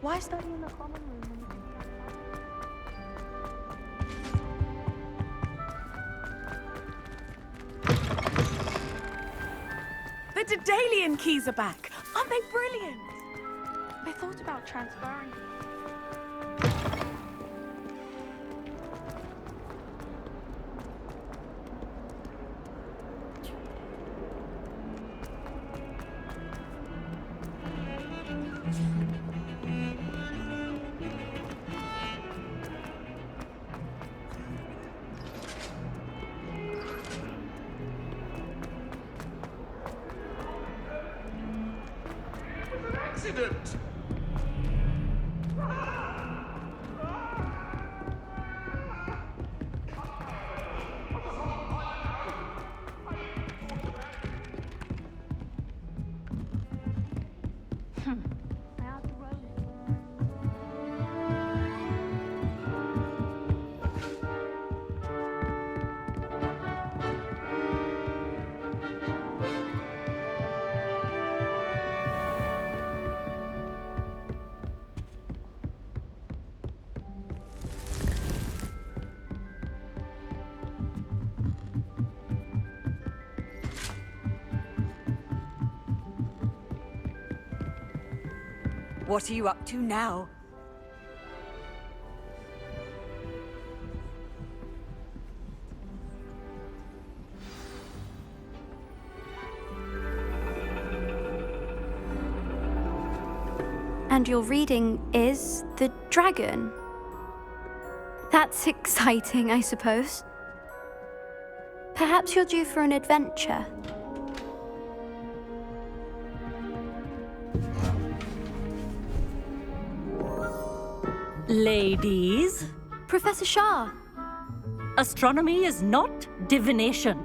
Why study in the common room when you can The Daedalian keys are back. Aren't they brilliant? I thought about transferring. Accident! I have to roll it. What are you up to now? And your reading is the dragon. That's exciting, I suppose. Perhaps you're due for an adventure. Ladies, Professor Shah. astronomy is not divination.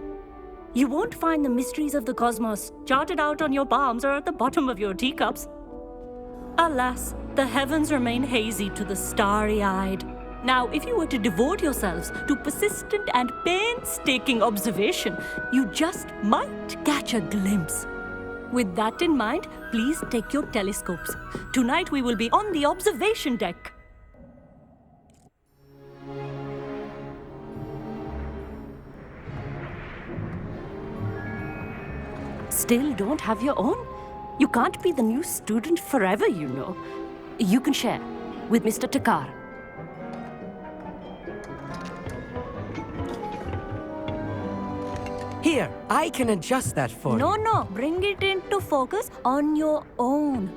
You won't find the mysteries of the cosmos charted out on your palms or at the bottom of your teacups. Alas, the heavens remain hazy to the starry-eyed. Now, if you were to devote yourselves to persistent and painstaking observation, you just might catch a glimpse. With that in mind, please take your telescopes. Tonight we will be on the observation deck. Still don't have your own? You can't be the new student forever, you know. You can share with Mr. Takar. Here, I can adjust that for you. No, bring it into focus on your own.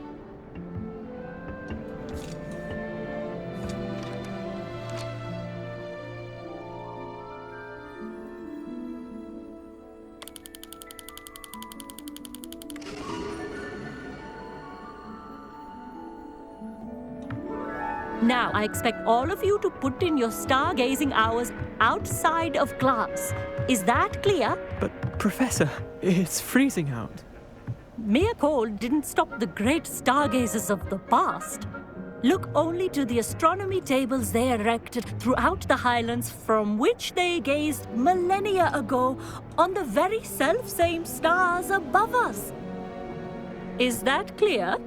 Now, I expect all of you to put in your stargazing hours outside of class. Is that clear? But, Professor, it's freezing out. Mere cold didn't stop the great stargazers of the past. Look only to the astronomy tables they erected throughout the highlands from which they gazed millennia ago on the very self-same stars above us. Is that clear?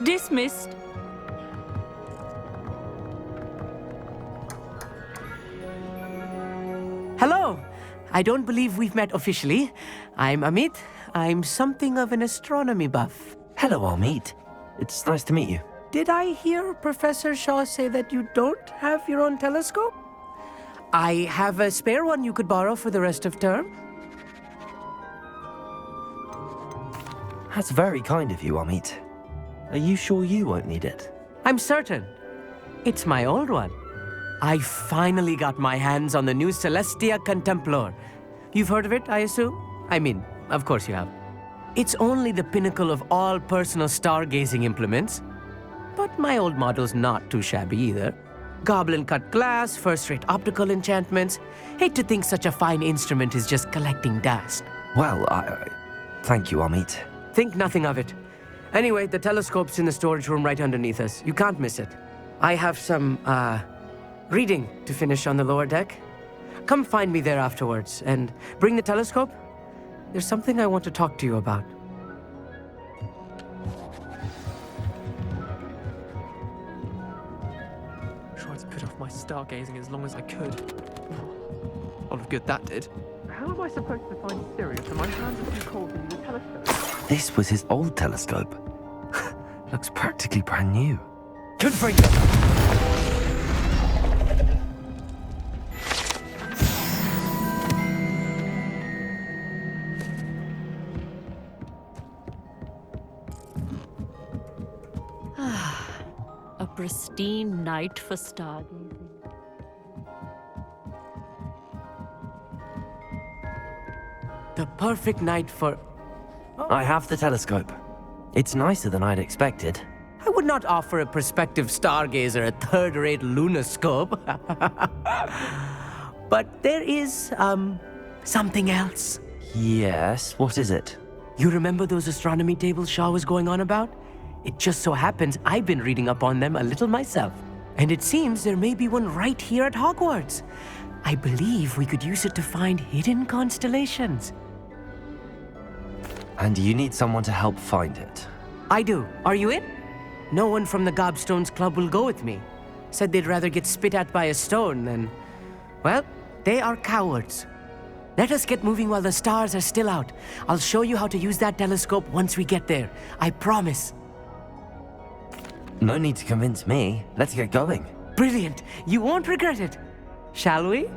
Dismissed. Hello. I don't believe we've met officially. I'm Amit. I'm something of an astronomy buff. Hello, Amit. It's nice to meet you. Did I hear Professor Shaw say that you don't have your own telescope? I have a spare one you could borrow for the rest of term. That's very kind of you, Amit. Are you sure you won't need it? I'm certain. It's my old one. I finally got my hands on the new Celestia Contemplor. You've heard of it, I assume? I mean, of course you have. It's only the pinnacle of all personal stargazing implements. But my old model's not too shabby either. Goblin-cut glass, first-rate optical enchantments. Hate to think such a fine instrument is just collecting dust. Well, thank you, Amit. Think nothing of it. Anyway, the telescope's in the storage room right underneath us. You can't miss it. I have some, reading to finish on the lower deck. Come find me there afterwards, and bring the telescope. There's something I want to talk to you about. tried to put off my stargazing as long as I could. A lot of good that did. How am I supposed to find Sirius when my hands are too cold to use a telescope? This was his old telescope. Looks practically brand new. Good for you! A pristine night for stargazing. The perfect night for... I have the telescope. It's nicer than I'd expected. I would not offer a prospective stargazer a third-rate lunoscope. But there is, something else. Yes, what is it? You remember those astronomy tables Shaw was going on about? It just so happens I've been reading up on them a little myself. And it seems there may be one right here at Hogwarts. I believe we could use it to find hidden constellations. And you need someone to help find it. I do. Are you in? No one from the Gobstones Club will go with me. Said they'd rather get spit at by a stone than... Well, they are cowards. Let us get moving while the stars are still out. I'll show you how to use that telescope once we get there. I promise. No need to convince me. Let's get going. Brilliant. You won't regret it. Shall we?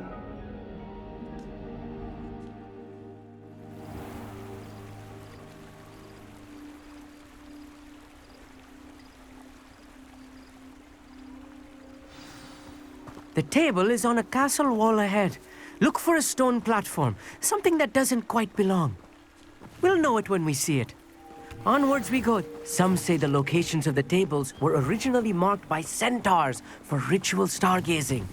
The table is on a castle wall ahead. Look for a stone platform, something that doesn't quite belong. We'll know it when we see it. Onwards we go. Some say the locations of the tables were originally marked by centaurs for ritual stargazing.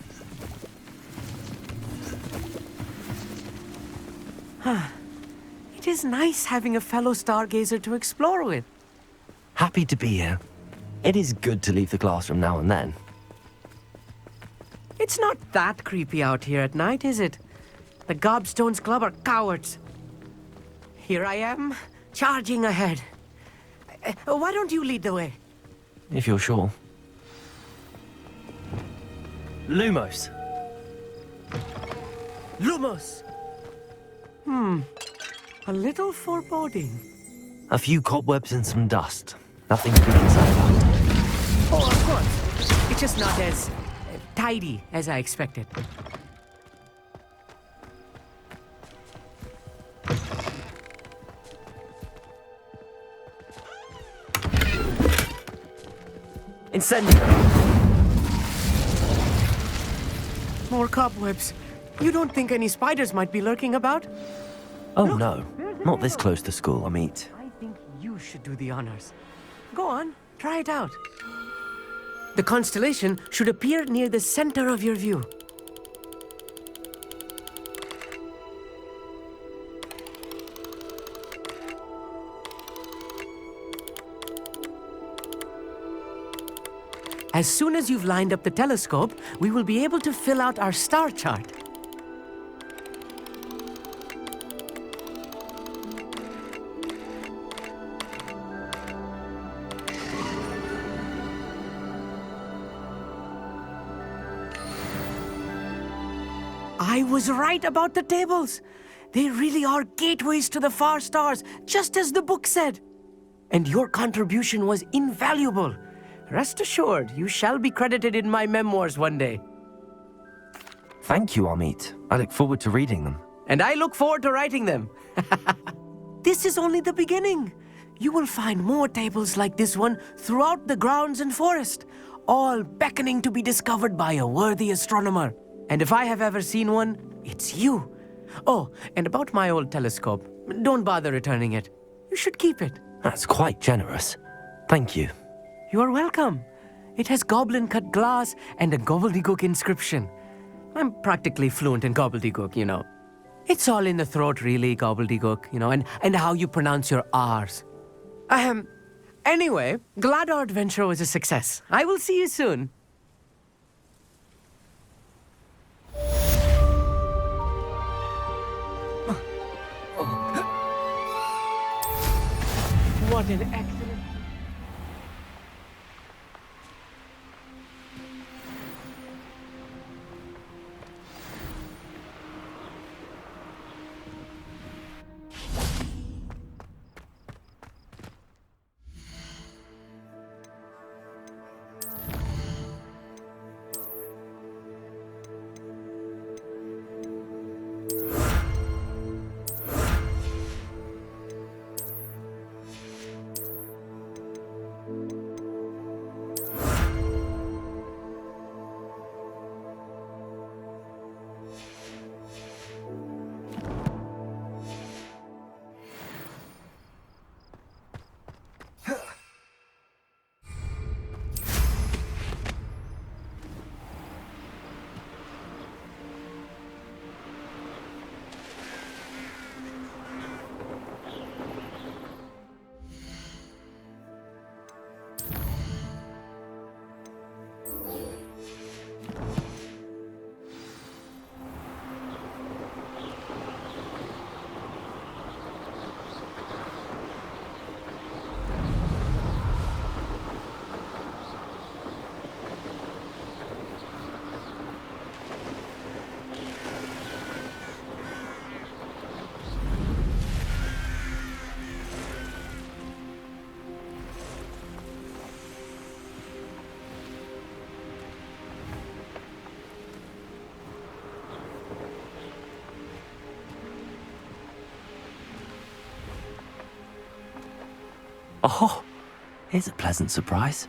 It is nice having a fellow stargazer to explore with. Happy to be here. It is good to leave the classroom now and then. It's not that creepy out here at night, is it? The Gobstones Club are cowards. Here I am, charging ahead. Why don't you lead the way? If you're sure. Lumos. Lumos! A little foreboding. A few cobwebs and some dust. Nothing to be concerned about. Oh, of course. It's just not as tidy as I expected. Incendio! More cobwebs. You don't think any spiders might be lurking about? Oh no, not this close to school, Amit. I think you should do the honors. Go on, try it out. The constellation should appear near the center of your view. As soon as you've lined up the telescope, we will be able to fill out our star chart. I was right about the tables. They really are gateways to the far stars, just as the book said. And your contribution was invaluable. Rest assured, you shall be credited in my memoirs one day. Thank you, Amit. I look forward to reading them. And I look forward to writing them. This is only the beginning. You will find more tables like this one throughout the grounds and forest, all beckoning to be discovered by a worthy astronomer. And if I have ever seen one, it's you. Oh, and about my old telescope, don't bother returning it. You should keep it. That's quite generous. Thank you. You are welcome. It has goblin-cut glass and a gobbledygook inscription. I'm practically fluent in gobbledygook, you know. It's all in the throat, really, gobbledygook, you know, and how you pronounce your R's. Anyway, glad our adventure was a success. I will see you soon. What an excellent... Oh, here's a pleasant surprise.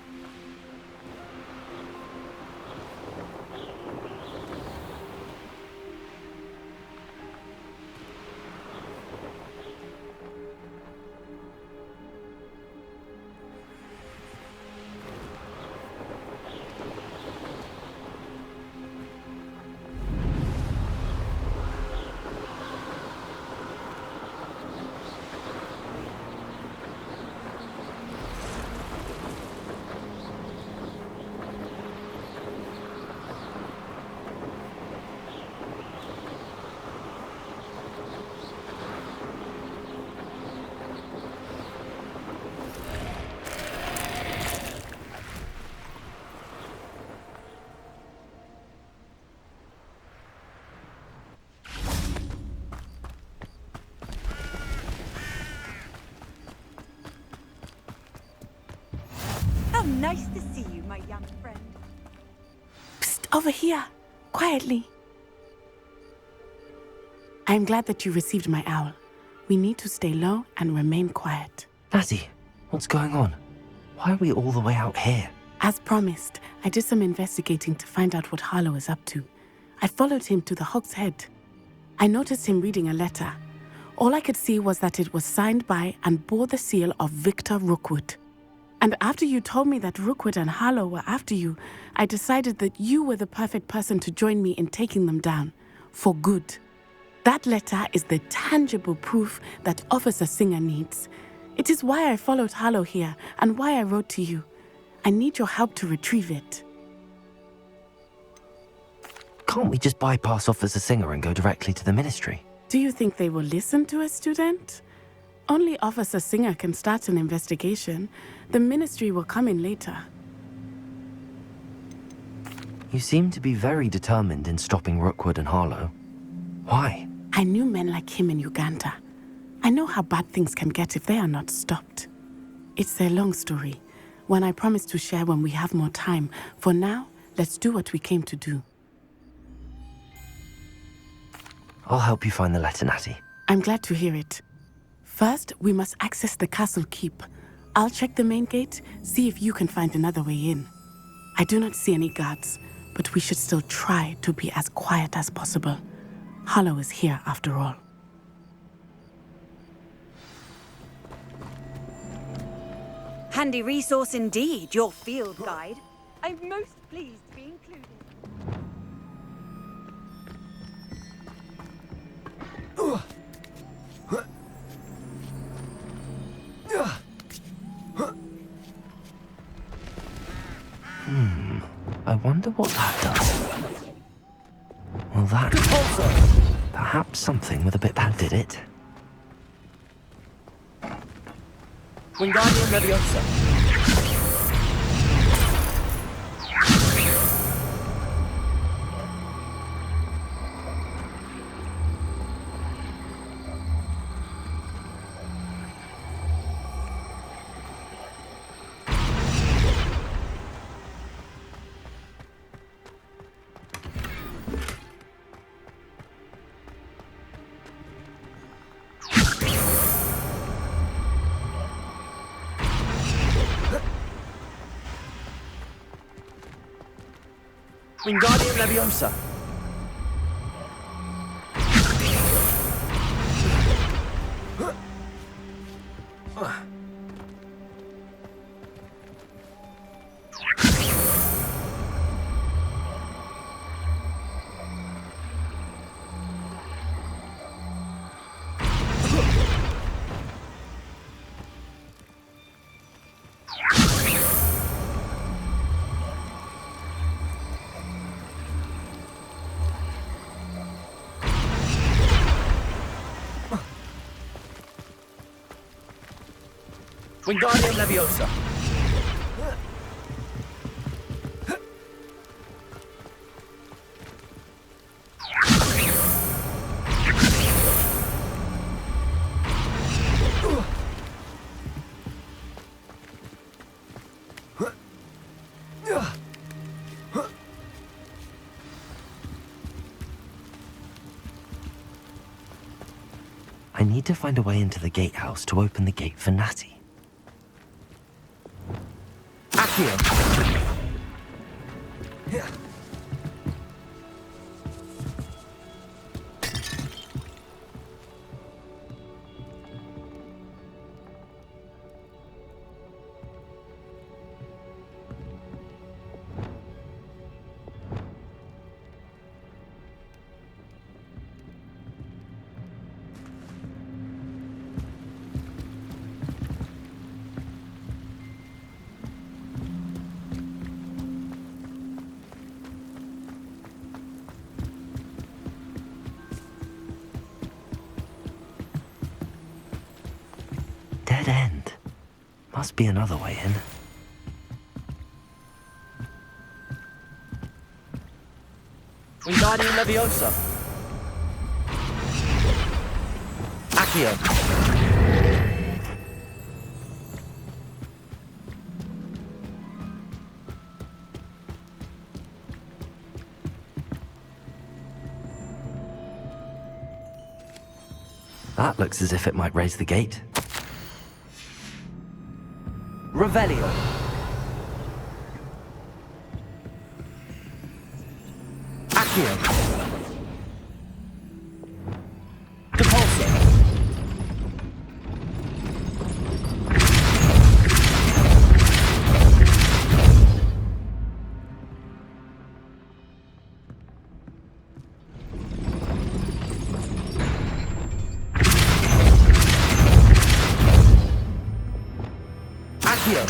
How nice to see you, my young friend. Psst, over here, quietly. I'm glad that you received my owl. We need to stay low and remain quiet. Natty, what's going on? Why are we all the way out here? As promised, I did some investigating to find out what Harlow is up to. I followed him to the Hog's Head. I noticed him reading a letter. All I could see was that it was signed by and bore the seal of Victor Rookwood. And after you told me that Rookwood and Harlow were after you, I decided that you were the perfect person to join me in taking them down. For good. That letter is the tangible proof that Officer Singer needs. It is why I followed Harlow here and why I wrote to you. I need your help to retrieve it. Can't we just bypass Officer Singer and go directly to the Ministry? Do you think they will listen to a student? Only Officer Singer can start an investigation. The Ministry will come in later. You seem to be very determined in stopping Rookwood and Harlow. Why? I knew men like him in Uganda. I know how bad things can get if they are not stopped. It's a long story, one I promise to share when we have more time. For now, let's do what we came to do. I'll help you find the letter, Natty. I'm glad to hear it. First, we must access the castle keep. I'll check the main gate, see if you can find another way in. I do not see any guards, but we should still try to be as quiet as possible. Harlow is here after all. Handy resource indeed, your field guide. I'm most pleased to be included. I wonder what that does. Well, that... Perhaps something with a bit that did it. Wingardium Leviosa. Wingardium Leviosa. Wingardium Leviosa. I need to find a way into the gatehouse to open the gate for Natty. Accio. Dead end. Must be another way in. Wingardium Leviosa. Accio. That looks as if it might raise the gate. Revelio. Accio. Depulso. Accio.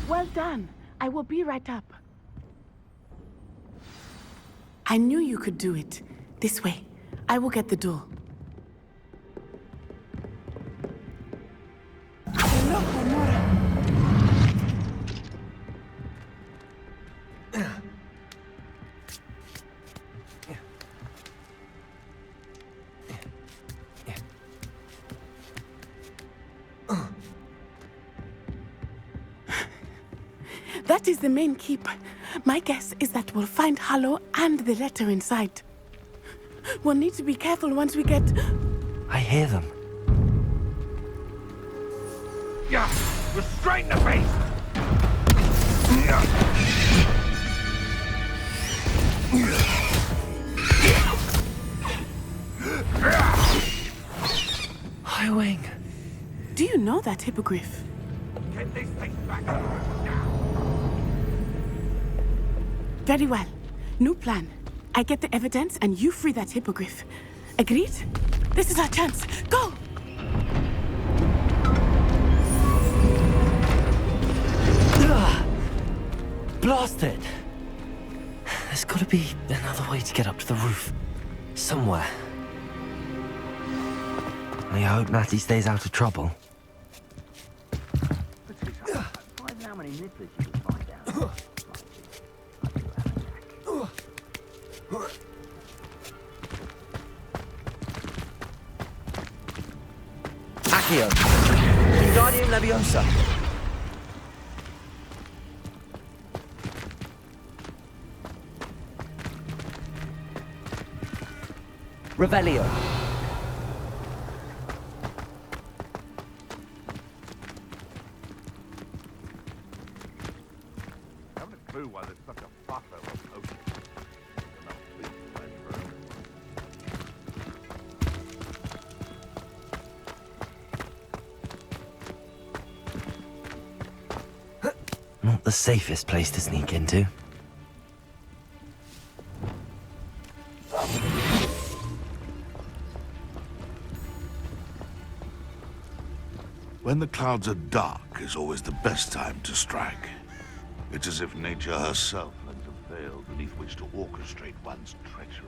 Well done. I will be right up. I knew you could do it. This way. I will get the door. That is the main keep. My guess is that we'll find Hallow and the letter inside. We'll need to be careful once we get... I hear them. Yeah, restrain the beast! Highwing. Do you know that hippogriff? Get these things back. Very well. New plan. I get the evidence and you free that hippogriff. Agreed? This is our chance. Go! Blasted! There's gotta be another way to get up to the roof. Somewhere. I hope Natty stays out of trouble. Find how many nibblers you can find out. Accio. Wingardium Leviosa. Revelio. Haven't a clue why there's such a fuss over potions. Enough food to play for everyone. Not the safest place to sneak into. When the clouds are dark is always the best time to strike. It's as if nature herself lends a veil beneath which to orchestrate one's treachery.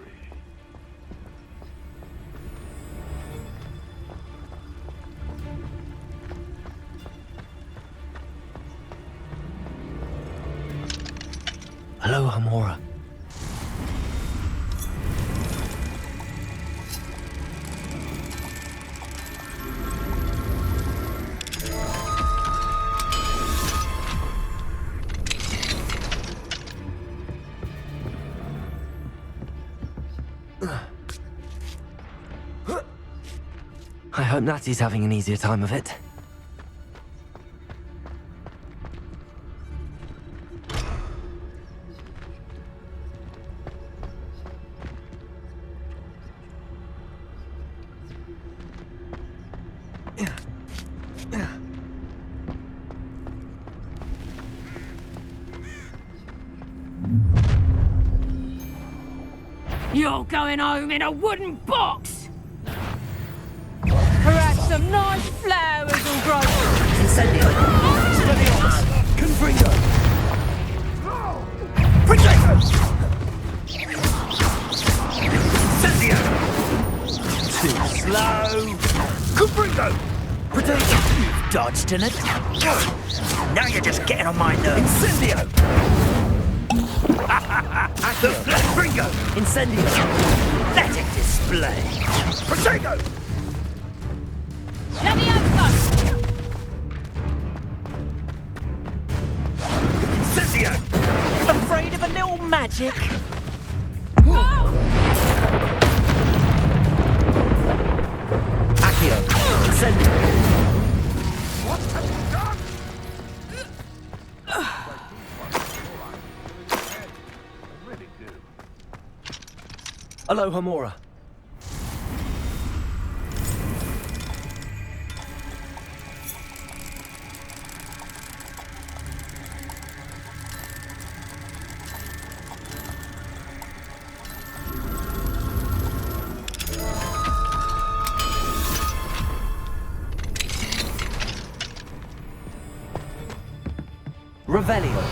Hello, Hamora. I hope Natty's having an easier time of it. You're going home in a wooden box! Perhaps some nice flowers will grow. Incendio! Spellios! Confringo! Protego! Incendio! Too slow! Confringo! Protego! You've dodged in it. Now you're just getting on my nerves. Incendio! The Confringo! Incendio! Pathetic display! Protego! Incendio! Afraid of a little magic? Accio! Incendio! What have you done? I really do. Aloha Mora. Revelio.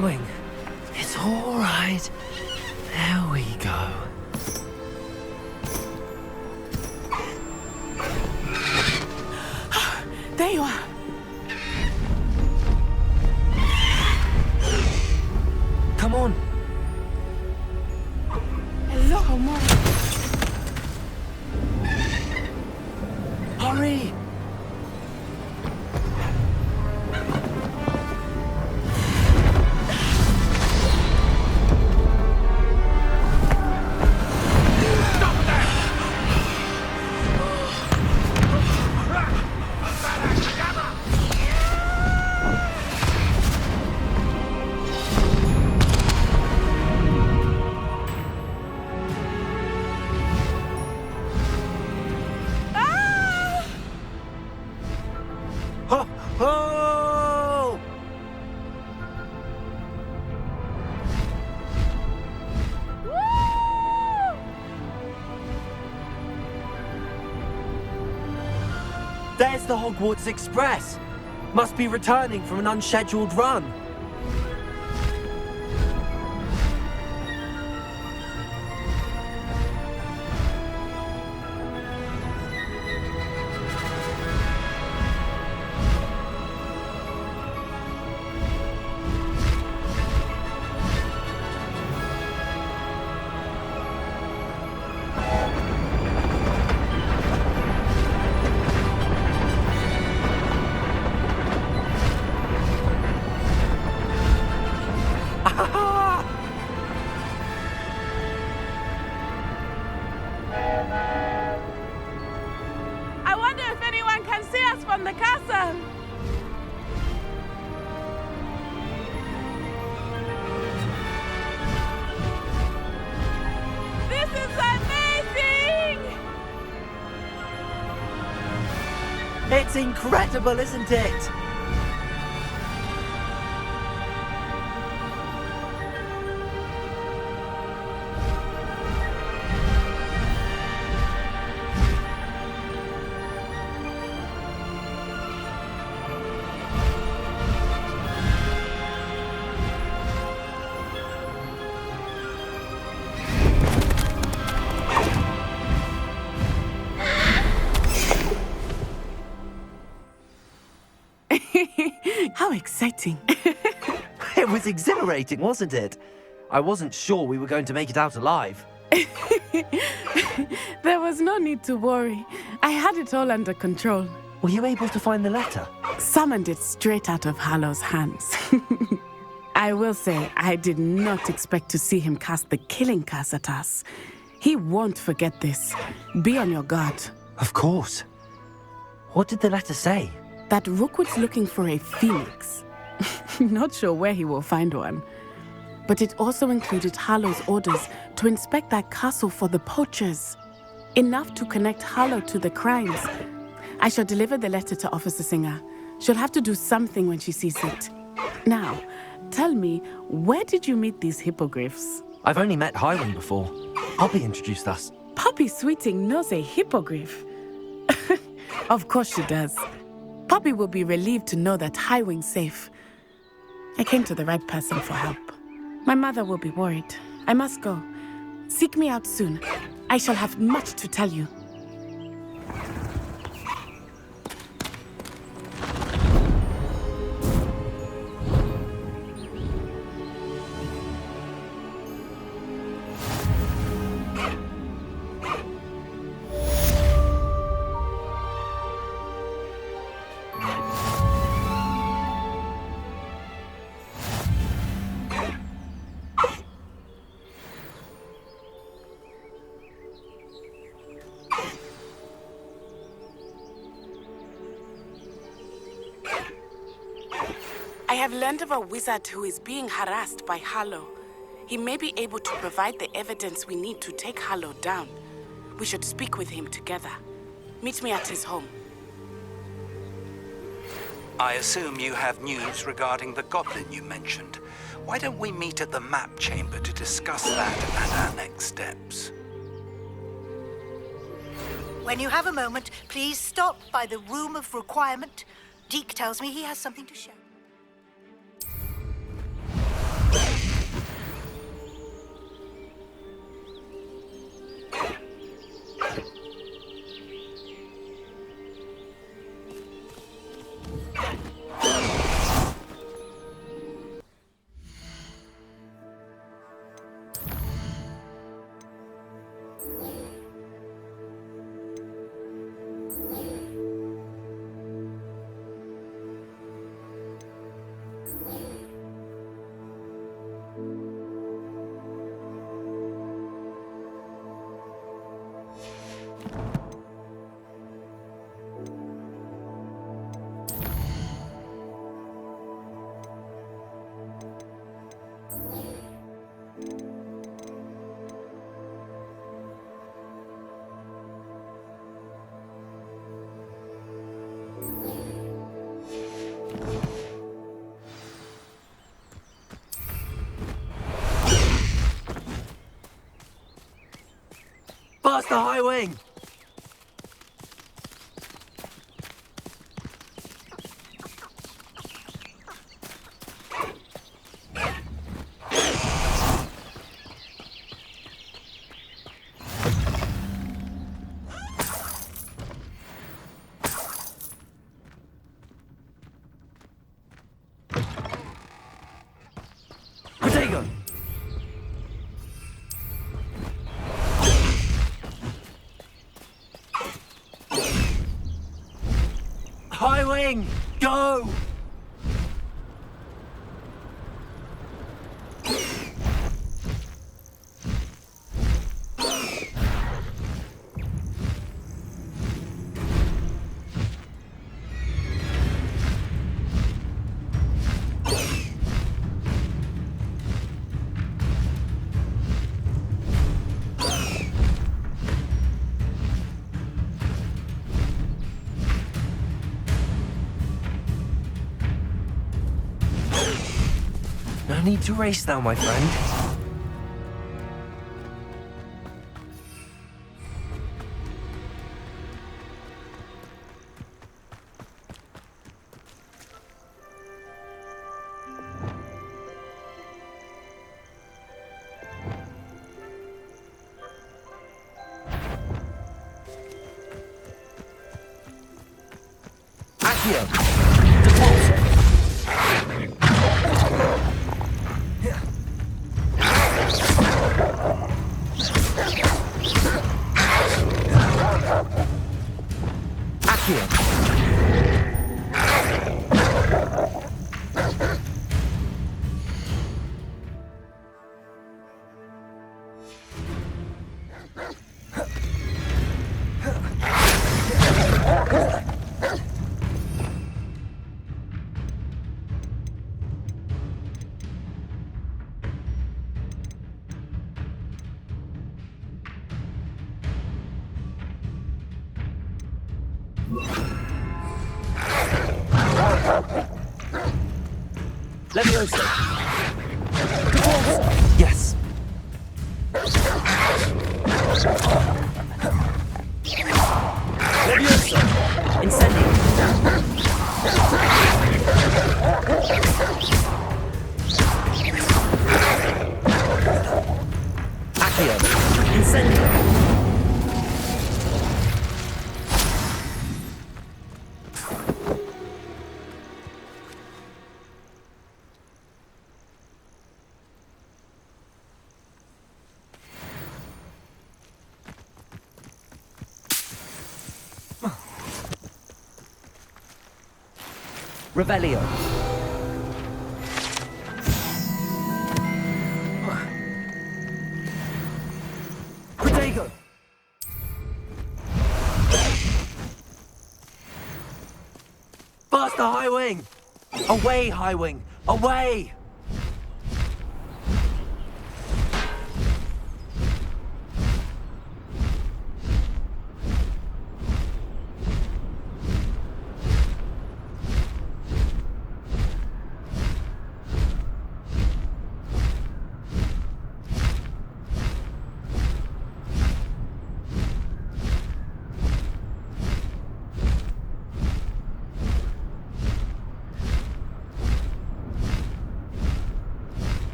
Wing. It's all right. There we go. There you are. Come on. Hello, Mom. Hurry. There's the Hogwarts Express. Must be returning from an unscheduled run. from the castle! This is amazing! It's incredible, isn't it? How exciting. It was exhilarating, wasn't it? I wasn't sure we were going to make it out alive. There was no need to worry. I had it all under control. Were you able to find the letter? Summoned it straight out of Harlow's hands. I will say, I did not expect to see him cast the killing curse at us. He won't forget this. Be on your guard. Of course. What did the letter say? That Rookwood's looking for a phoenix. Not sure where he will find one. But it also included Harlow's orders to inspect that castle for the poachers. Enough to connect Harlow to the crimes. I shall deliver the letter to Officer Singer. She'll have to do something when she sees it. Now, tell me, where did you meet these hippogriffs? I've only met Highwing before. Poppy introduced us. Poppy Sweeting knows a hippogriff. Of course she does. Poppy will be relieved to know that Highwing's safe. I came to the right person for help. My mother will be worried. I must go. Seek me out soon. I shall have much to tell you. I have learned of a wizard who is being harassed by Harlow. He may be able to provide the evidence we need to take Harlow down. We should speak with him together. Meet me at his home. I assume you have news regarding the goblin you mentioned. Why don't we meet at the map chamber to discuss that and our next steps? When you have a moment, please stop by the room of requirement. Deke tells me he has something to show. Faster, Highwing! Protego! Highwing, go! No need to race now, my friend. Accio! Default! Leviosa! Yes! Leviosa! Incendio! Accio! Incendio! Revelio. Protego. Faster, High Wing! Away, High Wing! Away!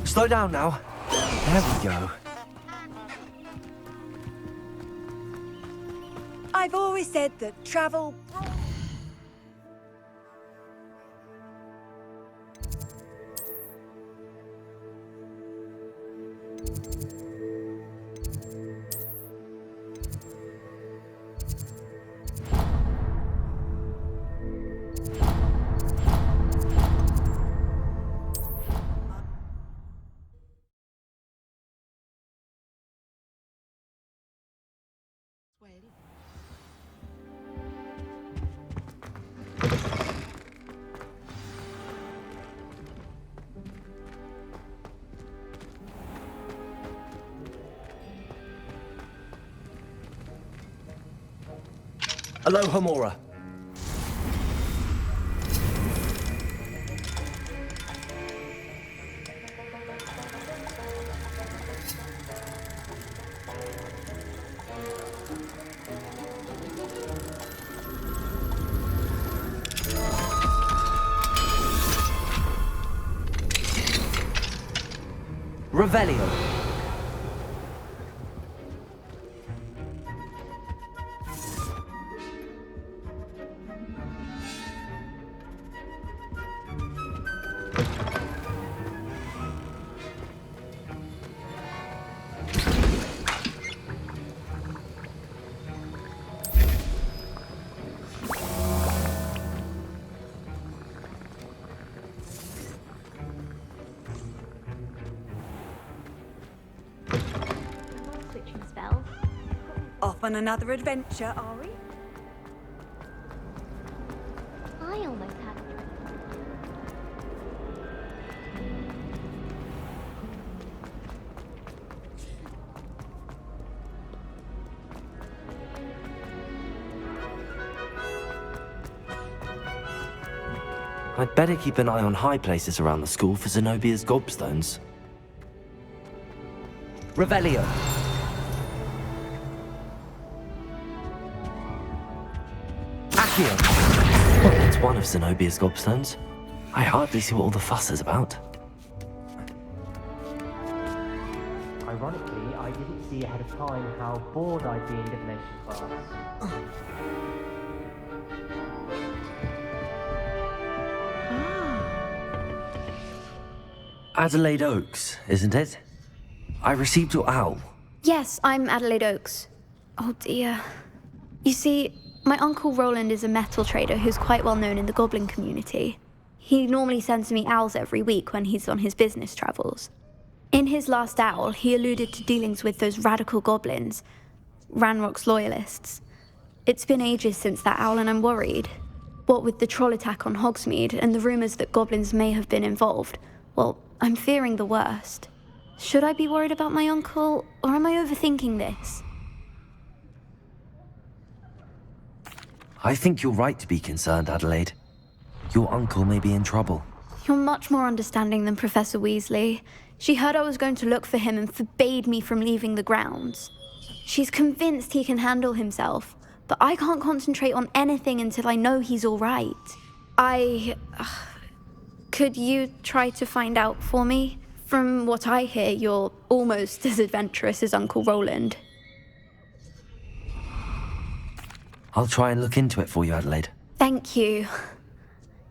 Slow down now. There we go. I've always said that travel... Aloha Mora. Revelio. Switching spells. Off on another adventure, are we? I almost had a dream. I'd better keep an eye on high places around the school for Zenobia's gobstones. Revelio. Accio. Well, that's one of Zenobia's gobstones. I hardly see what all the fuss is about. Ironically, I didn't see ahead of time how bored I'd be in divination class. Adelaide Oaks, isn't it? I received your owl. Yes, I'm Adelaide Oaks. Oh dear. You see, my Uncle Roland is a metal trader who's quite well known in the goblin community. He normally sends me owls every week when he's on his business travels. In his last owl, he alluded to dealings with those radical goblins, Ranrock's loyalists. It's been ages since that owl and I'm worried. What with the troll attack on Hogsmeade and the rumours that goblins may have been involved, well, I'm fearing the worst. Should I be worried about my uncle, or am I overthinking this? I think you're right to be concerned, Adelaide. Your uncle may be in trouble. You're much more understanding than Professor Weasley. She heard I was going to look for him and forbade me from leaving the grounds. She's convinced he can handle himself, but I can't concentrate on anything until I know he's all right. Could you try to find out for me? From what I hear, you're almost as adventurous as Uncle Roland. I'll try and look into it for you, Adelaide. Thank you.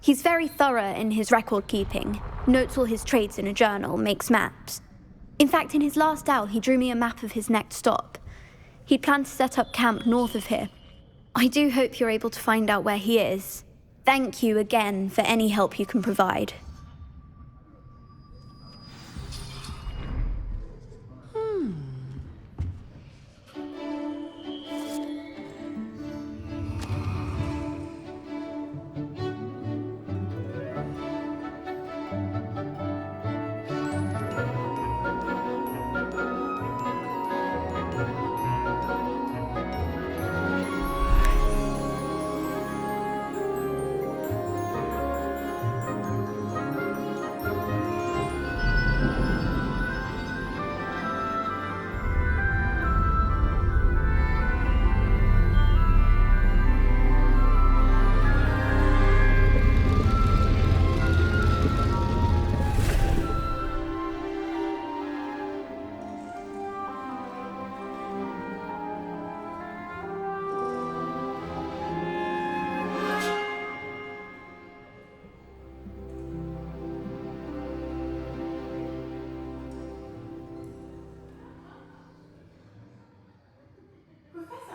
He's very thorough in his record keeping, notes all his trades in a journal, makes maps. In fact, in his last owl, he drew me a map of his next stop. He'd planned to set up camp north of here. I do hope you're able to find out where he is. Thank you again for any help you can provide.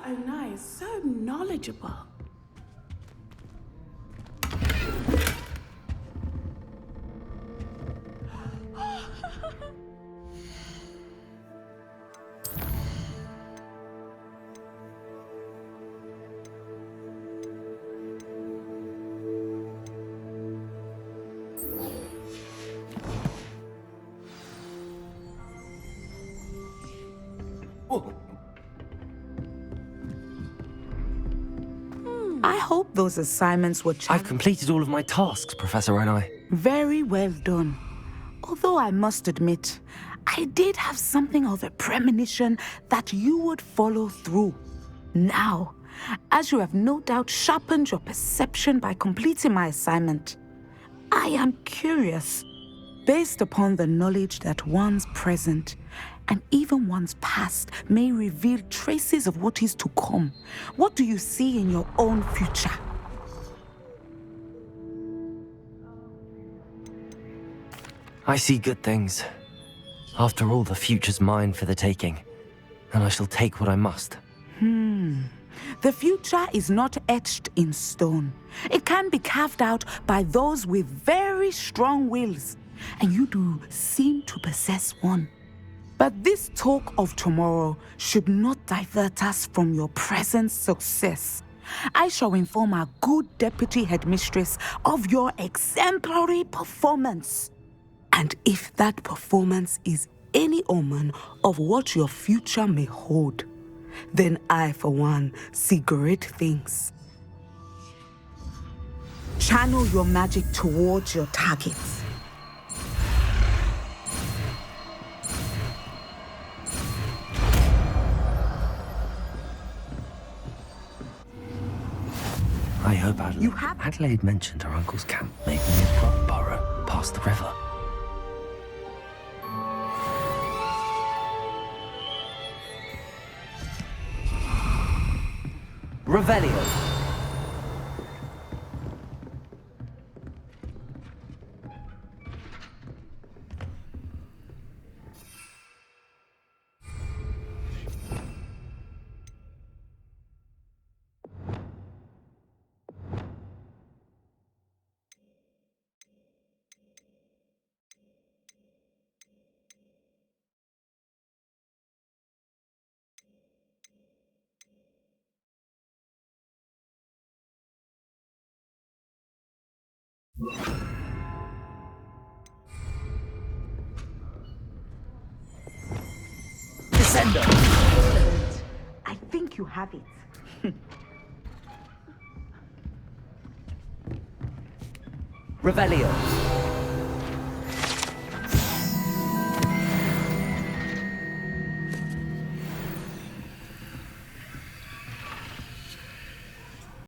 Onai is so knowledgeable. I hope those assignments were I've completed all of my tasks, Professor Onai. Very well done. Although I must admit, I did have something of a premonition that you would follow through. Now, as you have no doubt sharpened your perception by completing my assignment, I am curious, based upon the knowledge that one's present and even one's past may reveal traces of what is to come. What do you see in your own future? I see good things. After all, the future's mine for the taking, and I shall take what I must. The future is not etched in stone. It can be carved out by those with very strong wills, and you do seem to possess one. But this talk of tomorrow should not divert us from your present success. I shall inform our good deputy headmistress of your exemplary performance. And if that performance is any omen of what your future may hold, then I, for one, see great things. Channel your magic towards your targets. I hope Adelaide mentioned her uncle's camp may be near Brockborough, past the river. Revelio. Descender! I think you have it. Revelio.